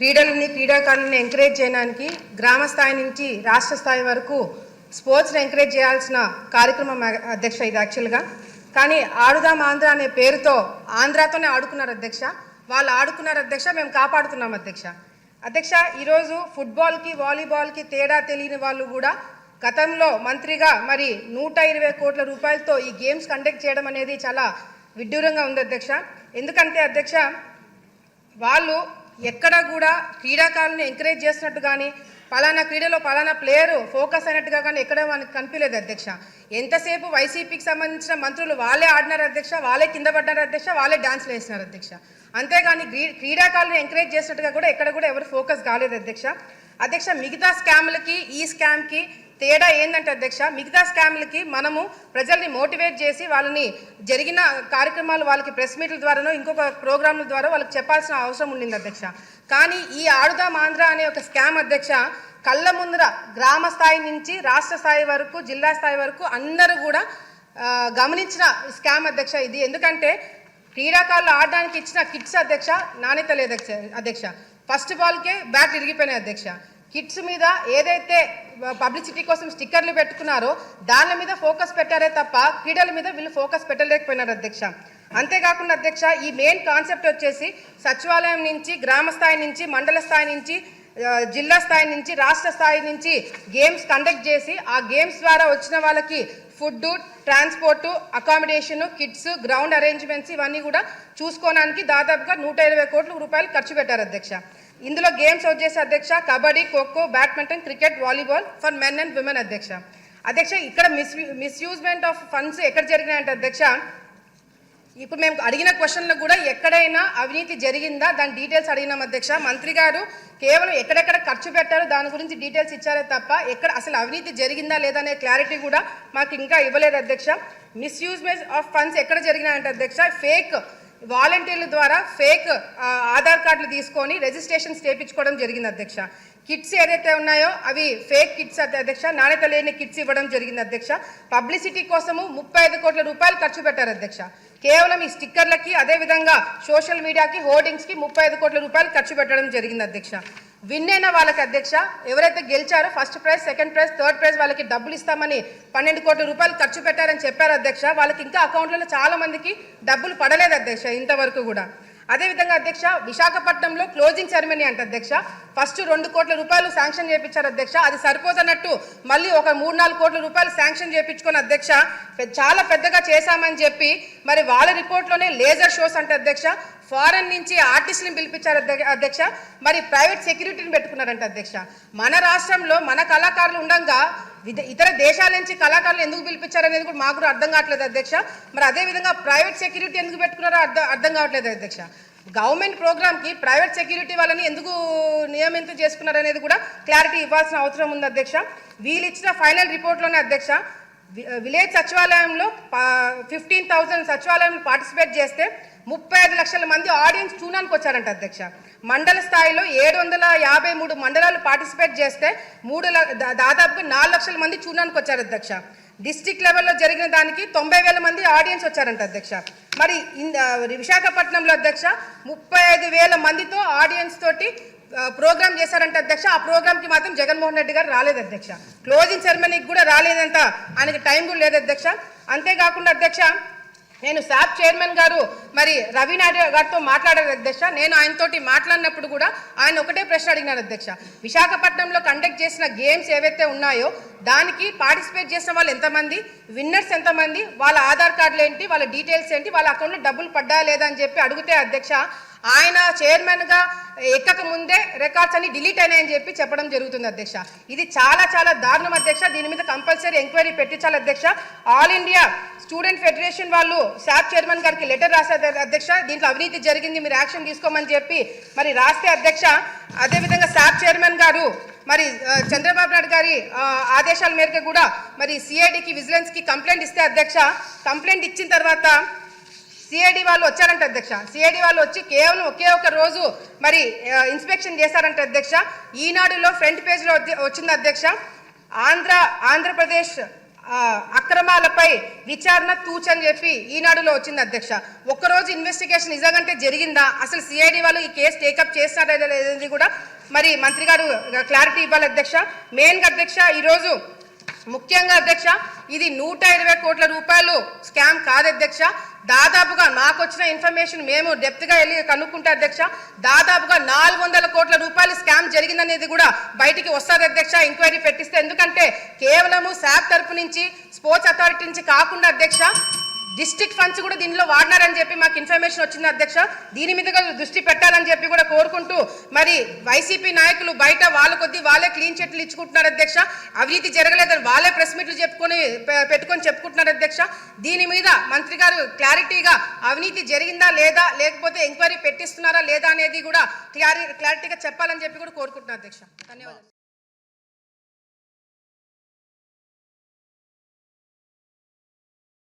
క్రీడాకారులను ఎంకరేజ్ చేయడానికి గ్రామ స్థాయి నుంచి రాష్ట్ర స్థాయి వరకు స్పోర్ట్స్ని ఎంకరేజ్ చేయాల్సిన కార్యక్రమం అధ్యక్ష ఇది యాక్చువల్గా. కానీ ఆడుదాం ఆంధ్ర అనే పేరుతో ఆంధ్రాతోనే ఆడుకున్నారు అధ్యక్ష. వాళ్ళు ఆడుకున్నారు అధ్యక్ష, మేము కాపాడుతున్నాం అధ్యక్ష. ఈరోజు ఫుట్బాల్కి వాలీబాల్కి తేడా తెలియని వాళ్ళు కూడా గతంలో మంత్రిగా మరి 120 కోట్ల రూపాయలతో ఈ గేమ్స్ కండక్ట్ చేయడం అనేది చాలా విడ్డూరంగా ఉంది అధ్యక్ష. ఎందుకంటే అధ్యక్ష వాళ్ళు ఎక్కడ కూడా క్రీడాకారులను ఎంకరేజ్ చేస్తున్నట్టు కానీ పలానా క్రీడలో పలానా ప్లేయరు ఫోకస్ అయినట్టుగా కానీ ఎక్కడ మనకు కనిపించలేదు అధ్యక్ష. ఎంతసేపు వైసీపీకి సంబంధించిన మంత్రులు వాళ్ళే ఆడినారు అధ్యక్ష, వాళ్ళే కింద పడ్డారు అధ్యక్ష, వాళ్ళే డాన్స్లు వేసినారు అధ్యక్ష. అంతేగాని క్రీడాకారులను ఎంకరేజ్ చేసినట్టుగా కూడా ఎక్కడ కూడా ఎవరు ఫోకస్ కాలేదు అధ్యక్ష. మిగతా స్కామ్లకి ఈ స్కామ్కి తేడా ఏంటంటే అధ్యక్ష, మిగతా స్కామ్లకి మనము ప్రజల్ని మోటివేట్ చేసి వాళ్ళని జరిగిన కార్యక్రమాలు వాళ్ళకి ప్రెస్ మీట్ల ద్వారానో ఇంకొక ప్రోగ్రాంల ద్వారా వాళ్ళకి చెప్పాల్సిన అవసరం ఉండింది అధ్యక్ష. కానీ ఈ ఆడుదాం ఆంధ్ర అనే ఒక స్కామ్ అధ్యక్ష కళ్ళ ముందర గ్రామ స్థాయి నుంచి రాష్ట్ర స్థాయి వరకు జిల్లా స్థాయి వరకు అందరూ కూడా గమనించిన స్కామ్ అధ్యక్ష ఇది. ఎందుకంటే క్రీడాకారులు ఆడడానికి ఇచ్చిన కిట్స్ అధ్యక్ష నాణ్యత లేదు అధ్యక్ష. ఫస్ట్ బాల్కే బ్యాట్ ఇరిగిపోయినాయి అధ్యక్ష. కిట్స్ మీద ఏదైతే పబ్లిసిటీ కోసం స్టిక్కర్లు పెట్టుకున్నారో దాని మీద ఫోకస్ పెట్టారే తప్ప క్రీడల మీద వీళ్ళు ఫోకస్ పెట్టలేకపోయినారు అధ్యక్ష. అంతేకాకుండా అధ్యక్ష ఈ మెయిన్ కాన్సెప్ట్ వచ్చేసి సచివాలయం నుంచి గ్రామ స్థాయి నుంచి మండల స్థాయి నుంచి జిల్లా స్థాయి నుంచి రాష్ట్ర స్థాయి నుంచి గేమ్స్ కండక్ట్ చేసి ఆ గేమ్స్ ద్వారా వచ్చిన వాళ్ళకి food, transport, accommodation, kits, ground arrangements ఇవన్నీ కూడా చూసుకోవడానికి దాదాపుగా 120 కోట్ల రూపాయలు ఖర్చు పెట్టారు అధ్యక్ష. ఇందులో గేమ్స్ వచ్చేసి అధ్యక్ష kabaddi, kho kho, badminton, cricket, volleyball for men and women అధ్యక్ష. ఇక్కడ మిస్యూజ్మెంట్ ఆఫ్ ఫండ్స్ ఎక్కడ జరిగినాయంటే అధ్యక్ష ఇప్పుడు మేము అడిగిన క్వశ్చన్లకు కూడా ఎక్కడైనా అవినీతి జరిగిందా దాని డీటెయిల్స్ అడిగినాం అధ్యక్ష. మంత్రి గారు కేవలం ఎక్కడెక్కడ ఖర్చు పెట్టారో దాని గురించి డీటెయిల్స్ ఇచ్చారే తప్ప ఎక్కడ అసలు అవినీతి జరిగిందా లేదా అనే క్లారిటీ కూడా మాకు ఇంకా ఇవ్వలేదు అధ్యక్ష. మిస్యూజ్మెంట్ ఆఫ్ ఫండ్స్ ఎక్కడ జరిగినాయంటే అధ్యక్ష ఫేక్ వాలంటీర్ల ద్వారా ఫేక్ ఆధార్ కార్డులు తీసుకొని రిజిస్ట్రేషన్స్ చేయించుకోవడం జరిగింది అధ్యక్ష. కిట్స్ ఏదైతే ఉన్నాయో అవి ఫేక్ కిట్స్ అధ్యక్ష, నాణ్యత లేని కిట్స్ ఇవ్వడం జరిగింది అధ్యక్ష. పబ్లిసిటీ కోసము 35 కోట్ల రూపాయలు ఖర్చు పెట్టారు అధ్యక్ష. కేవలం ఈ స్టిక్కర్లకి అదేవిధంగా సోషల్ మీడియాకి హోర్డింగ్స్కి 35 కోట్ల రూపాయలు ఖర్చు పెట్టడం జరిగింది అధ్యక్ష. విన్ అయిన వాళ్ళకి అధ్యక్ష ఎవరైతే గెలిచారో first prize, second prize, third prize వాళ్ళకి డబ్బులు ఇస్తామని 12 కోట్ల రూపాయలు ఖర్చు పెట్టారని చెప్పారు అధ్యక్ష. వాళ్ళకి ఇంకా అకౌంట్లలో చాలా మందికి డబ్బులు పడలేదు అధ్యక్ష ఇంతవరకు కూడా. అదేవిధంగా అధ్యక్ష విశాఖపట్నంలో క్లోజింగ్ సెరమనీ అంటే అధ్యక్ష ఫస్ట్ 2 కోట్ల రూపాయలు శాంక్షన్ చేయించారు అధ్యక్ష. అది సరిపోతున్నట్టు మళ్ళీ ఒక 3-4 కోట్ల రూపాయలు శాంక్షన్ చేయించుకొని అధ్యక్ష చాలా పెద్దగా చేశామని చెప్పి మరి వాళ్ళ రిపోర్ట్లోనే లేజర్ షోస్ అంటే అధ్యక్ష ఫారెన్ నుంచి ఆర్టిస్టులను పిలిపించారు అధ్యక్ష. మరి ప్రైవేట్ సెక్యూరిటీని పెట్టుకున్నారంట అధ్యక్ష. మన రాష్ట్రంలో మన కళాకారులు ఉండగా ఇతర దేశాల నుంచి కళాకారులు ఎందుకు పిలిపించారనేది కూడా మాకు అర్థం కావట్లేదు అధ్యక్ష. మరి అదేవిధంగా ప్రైవేట్ సెక్యూరిటీ ఎందుకు పెట్టుకున్నారో అర్థం కావట్లేదు అధ్యక్ష. గవర్నమెంట్ ప్రోగ్రామ్కి ప్రైవేట్ సెక్యూరిటీ వాళ్ళని ఎందుకు నియమితం చేసుకున్నారనేది కూడా క్లారిటీ ఇవ్వాల్సిన అవసరం ఉంది అధ్యక్ష. వీళ్ళు ఇచ్చిన ఫైనల్ రిపోర్ట్లోనే అధ్యక్ష విలేజ్ సచివాలయంలో 15,000 సచివాలయం పార్టిసిపేట్ చేస్తే 35 లక్షల మంది ఆడియన్స్ చూడడానికి వచ్చారంట అధ్యక్ష. మండల స్థాయిలో 753 మండలాలు పార్టిసిపేట్ చేస్తే దాదాపుగా 4 లక్షల మంది చూడడానికి వచ్చారు అధ్యక్ష. డిస్ట్రిక్ట్ లెవెల్లో జరిగిన దానికి 90,000 మంది ఆడియన్స్ వచ్చారంట అధ్యక్ష. మరి విశాఖపట్నంలో అధ్యక్ష 35,000 మందితో ఆడియన్స్ తోటి ప్రోగ్రామ్ చేశారంట అధ్యక్ష. ఆ ప్రోగ్రామ్కి మాత్రం జగన్మోహన్ రెడ్డి గారు రాలేదు అధ్యక్ష. క్లోజింగ్ సెరమనీకి కూడా రాలేదంట, ఆయనకి టైం కూడా లేదు అధ్యక్ష. అంతేకాకుండా అధ్యక్ష నేను శాప్ చైర్మన్ గారు మరి రవి నాయుడు గారితో మాట్లాడారు అధ్యక్ష. నేను ఆయనతోటి మాట్లాడినప్పుడు కూడా ఆయన ఒకటే ప్రశ్న అడిగినారు అధ్యక్ష. విశాఖపట్నంలో కండక్ట్ చేసిన గేమ్స్ ఏవైతే ఉన్నాయో దానికి పార్టిసిపేట్ చేసిన వాళ్ళు ఎంతమంది, విన్నర్స్ ఎంతమంది, వాళ్ళ ఆధార్ కార్డులు ఏంటి, వాళ్ళ డీటెయిల్స్ ఏంటి, వాళ్ళ అకౌంట్లో డబ్బులు పడ్డా లేదా అని చెప్పి అడిగితే అధ్యక్ష ఆయన చైర్మన్గా ఎక్కక ముందే రికార్డ్స్ అన్ని డిలీట్ అయినాయని చెప్పి చెప్పడం జరుగుతుంది అధ్యక్ష. ఇది చాలా చాలా దారుణం అధ్యక్ష. దీని మీద కంపల్సరీ ఎంక్వైరీ పెట్టించాలి అధ్యక్ష. ఆల్ ఇండియా స్టూడెంట్ ఫెడరేషన్ వాళ్ళు శాప్ చైర్మన్ గారికి లెటర్ రాశారు అధ్యక్ష. దీంట్లో అవినీతి జరిగింది, మీరు యాక్షన్ తీసుకోమని చెప్పి మరి రాస్తే అధ్యక్ష అదేవిధంగా శాప్ చైర్మన్ గారు మరి చంద్రబాబు నాయుడు గారి ఆదేశాల మేరకు కూడా మరి సిఐడికి విజిలెన్స్కి కంప్లైంట్ ఇస్తే అధ్యక్ష కంప్లైంట్ ఇచ్చిన తర్వాత సిఐడి వాళ్ళు వచ్చారంట అధ్యక్ష. సిఐడి వాళ్ళు వచ్చి కేవలం ఒకే ఒక రోజు మరి ఇన్స్పెక్షన్ చేశారంట అధ్యక్ష. ఈనాడులో ఫ్రంట్ పేజ్లో వచ్చింది అధ్యక్ష. ఆంధ్రప్రదేశ్ అక్రమాలపై విచారణ తూచని చెప్పి ఈనాడులో వచ్చింది అధ్యక్ష. ఒక్కరోజు ఇన్వెస్టిగేషన్ నిజంగా జరిగిందా, అసలు సిఐడి వాళ్ళు ఈ కేసు టేకప్ చేస్తారా లేదని కూడా మరి మంత్రి గారు క్లారిటీ ఇవ్వాలి అధ్యక్ష. మెయిన్గా అధ్యక్ష ఈరోజు ముఖ్యంగా అధ్యక్ష ఇది 120 కోట్ల రూపాయలు స్కామ్ కాదు అధ్యక్ష. దాదాపుగా నాకు వచ్చిన ఇన్ఫర్మేషన్ మేము డెప్త్గా వెళ్ళి కనుక్కుంటే అధ్యక్ష దాదాపుగా 400 కోట్ల రూపాయలు స్కామ్ జరిగిందనేది కూడా బయటికి వస్తుంది అధ్యక్ష ఎంక్వైరీ పెట్టిస్తే. ఎందుకంటే కేవలము శాప్ తరపు నుంచి స్పోర్ట్స్ అథారిటీ నుంచి కాకుండా అధ్యక్ష డిస్ట్రిక్ట్ ఫండ్స్ కూడా దీనిలో వాడినారని చెప్పి మాకు ఇన్ఫర్మేషన్ వచ్చింది అధ్యక్ష. దీని మీద దృష్టి పెట్టాలని చెప్పి కూడా కోరుకుంటూ మరి వైసీపీ నాయకులు బయట వాళ్ళ కొద్దీ వాళ్ళే క్లీన్ చిట్లు ఇచ్చుకుంటున్నారు అధ్యక్ష. అవినీతి జరగలేదని వాళ్ళే ప్రెస్ మీట్లు పెట్టుకొని చెప్పుకుంటున్నారు అధ్యక్ష. దీని మీద మంత్రి గారు క్లారిటీగా అవినీతి జరిగిందా లేదా, లేకపోతే ఎంక్వైరీ పెట్టిస్తున్నారా లేదా అనేది కూడా క్లారిటీగా చెప్పాలని చెప్పి కూడా కోరుకుంటున్నారు అధ్యక్ష. ధన్యవాదాలు.